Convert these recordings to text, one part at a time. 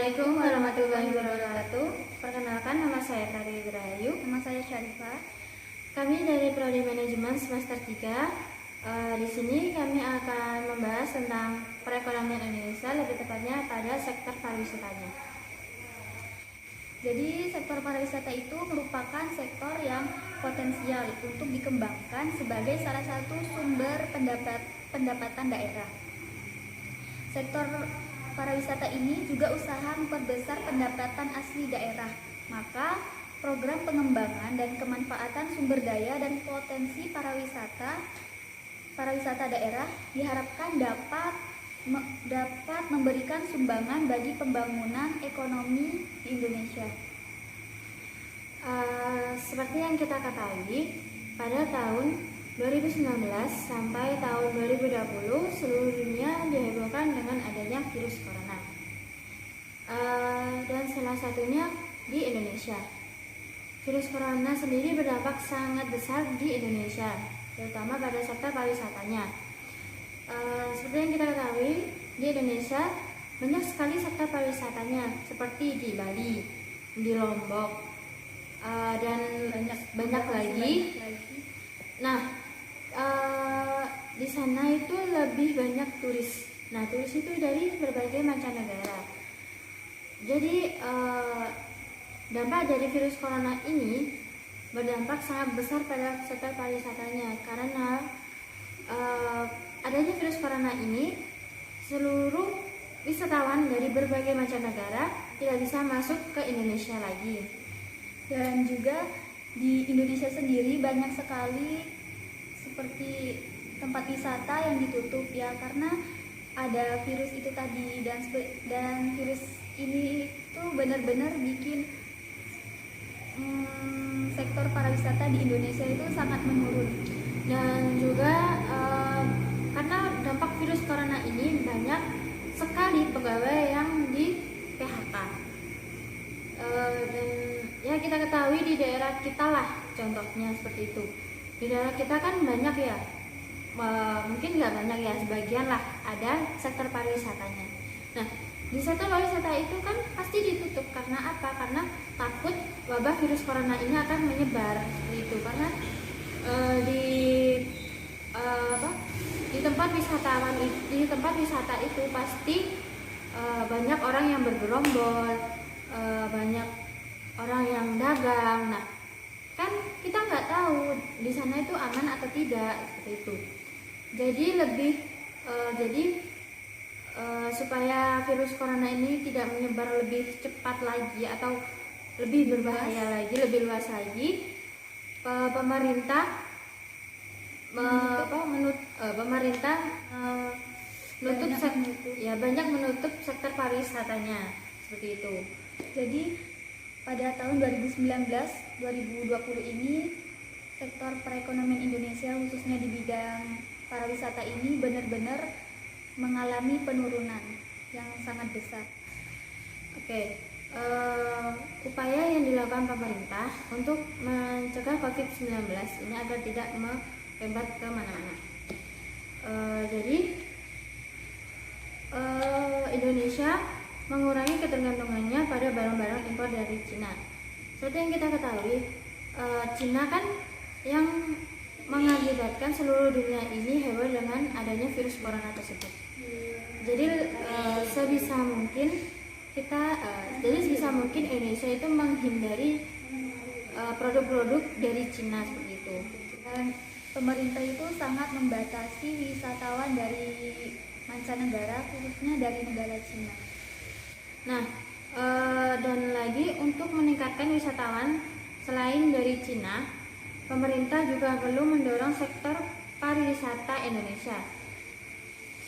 Assalamualaikum warahmatullahi wabarakatuh. Perkenalkan, nama saya Tari Rahayu. Nama saya Syarifah. Kami dari Prodi Manajemen semester 3. Di sini kami akan membahas tentang perekonomian Indonesia, lebih tepatnya pada sektor pariwisatanya. Jadi sektor pariwisata itu merupakan sektor yang potensial untuk dikembangkan sebagai salah satu sumber pendapatan daerah. Sektor pariwisata ini juga usaha memperbesar pendapatan asli daerah. Maka program pengembangan dan kemanfaatan sumber daya dan potensi pariwisata daerah diharapkan dapat memberikan sumbangan bagi pembangunan ekonomi di Indonesia. Seperti yang kita ketahui, pada tahun 2019 sampai tahun 2020 seluruh dunia dihebohkan dengan adanya virus corona, dan salah satunya di Indonesia. Virus corona sendiri berdampak sangat besar di Indonesia, terutama pada sektor pariwisatanya. Seperti yang kita ketahui, di Indonesia banyak sekali sektor pariwisatanya, seperti di Bali, di Lombok, dan banyak lagi. Nah, di sana itu lebih banyak turis. Nah, turis itu dari berbagai mancanegara. Jadi dampak dari virus corona ini berdampak sangat besar pada sektor pariwisatanya, karena adanya virus corona ini, seluruh wisatawan dari berbagai mancanegara tidak bisa masuk ke Indonesia lagi. Dan juga di Indonesia sendiri banyak sekali seperti tempat wisata yang ditutup ya, karena ada virus itu tadi, dan virus ini tuh benar-benar bikin sektor pariwisata di Indonesia itu sangat menurun. Dan juga karena dampak virus corona ini, banyak sekali pegawai yang di PHK. Dan ya, kita ketahui di daerah kita lah contohnya seperti itu. Di daerah kita kan banyak ya, mungkin nggak banyak ya, sebagian lah ada sektor pariwisatanya. Nah, di sektor pariwisata itu kan pasti ditutup karena apa? Karena takut wabah virus corona ini akan menyebar seperti itu. Karena di tempat wisata itu pasti banyak orang yang bergerombol, banyak orang yang dagang. Nah, kan kita nggak tahu di sana itu aman atau tidak seperti itu. Jadi supaya virus corona ini tidak menyebar lebih cepat lagi atau lebih berbahaya lagi, lebih luas lagi, pemerintah banyak menutup sektor pariwisatanya seperti itu. Jadi pada tahun 2019-2020 ini sektor perekonomian Indonesia khususnya di bidang pariwisata ini benar-benar mengalami penurunan yang sangat besar. Upaya yang dilakukan pemerintah untuk mencegah COVID-19 ini agar tidak merebak ke mana-mana. Indonesia mengurangi ketergantungannya pada barang-barang impor dari Cina. Seperti yang kita ketahui, Cina kan yang mengakibatkan seluruh dunia ini heboh dengan adanya virus corona tersebut. Jadi sebisa mungkin Indonesia itu menghindari produk-produk dari Cina seperti itu. Dan pemerintah itu sangat membatasi wisatawan dari mancanegara, khususnya dari negara Cina. Nah, dan lagi untuk meningkatkan wisatawan selain dari Cina, pemerintah juga perlu mendorong sektor pariwisata Indonesia.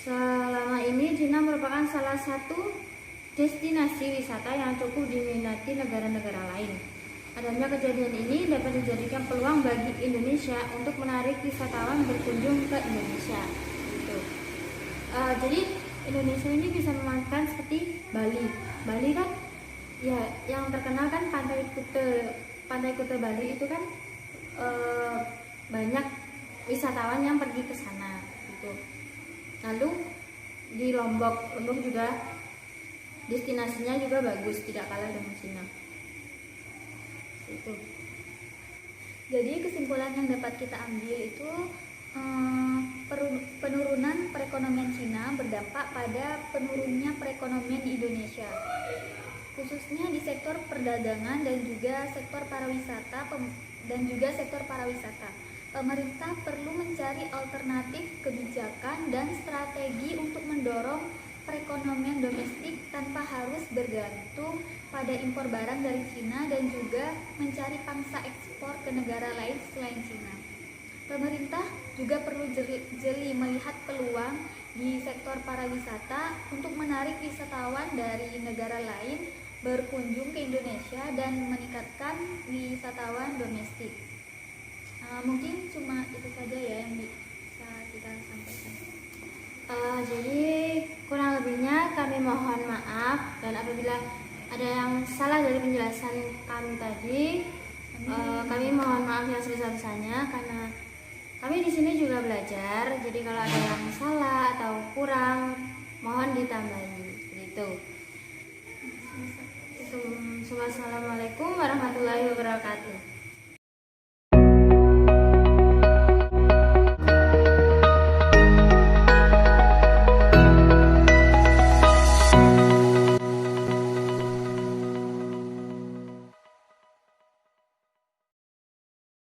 Selama ini Cina merupakan salah satu destinasi wisata yang cukup diminati negara-negara lain. Adanya kejadian ini dapat dijadikan peluang bagi Indonesia untuk menarik wisatawan berkunjung ke Indonesia. Gitu. Jadi Indonesia ini bisa memanfaatkan seperti Bali. Bali kan ya yang terkenal kan Pantai Kuta Bali itu kan banyak wisatawan yang pergi ke sana gitu. Lalu di Lombok juga destinasinya juga bagus, tidak kalah dengan Cina. Itu. Jadi kesimpulan yang dapat kita ambil itu penurunan perekonomian Cina berdampak pada penurunnya perekonomian di Indonesia, khususnya di sektor perdagangan dan juga sektor pariwisata. Pemerintah perlu mencari alternatif kebijakan dan strategi untuk mendorong perekonomian domestik tanpa harus bergantung pada impor barang dari Cina dan juga mencari pangsa ekspor ke negara lain selain Cina. Pemerintah juga perlu jeli melihat peluang di sektor pariwisata untuk menarik wisatawan dari negara lain berkunjung ke Indonesia dan meningkatkan wisatawan domestik. Mungkin cuma itu saja ya yang bisa kita sampaikan. Jadi kurang lebihnya kami mohon maaf, dan apabila ada yang salah dari penjelasan kami tadi, kami mohon maaf yang sebesar-besarnya karena kami di sini juga belajar. Jadi kalau ada yang salah atau kurang, mohon ditambahi. Seperti itu. Assalamualaikum warahmatullahi wabarakatuh.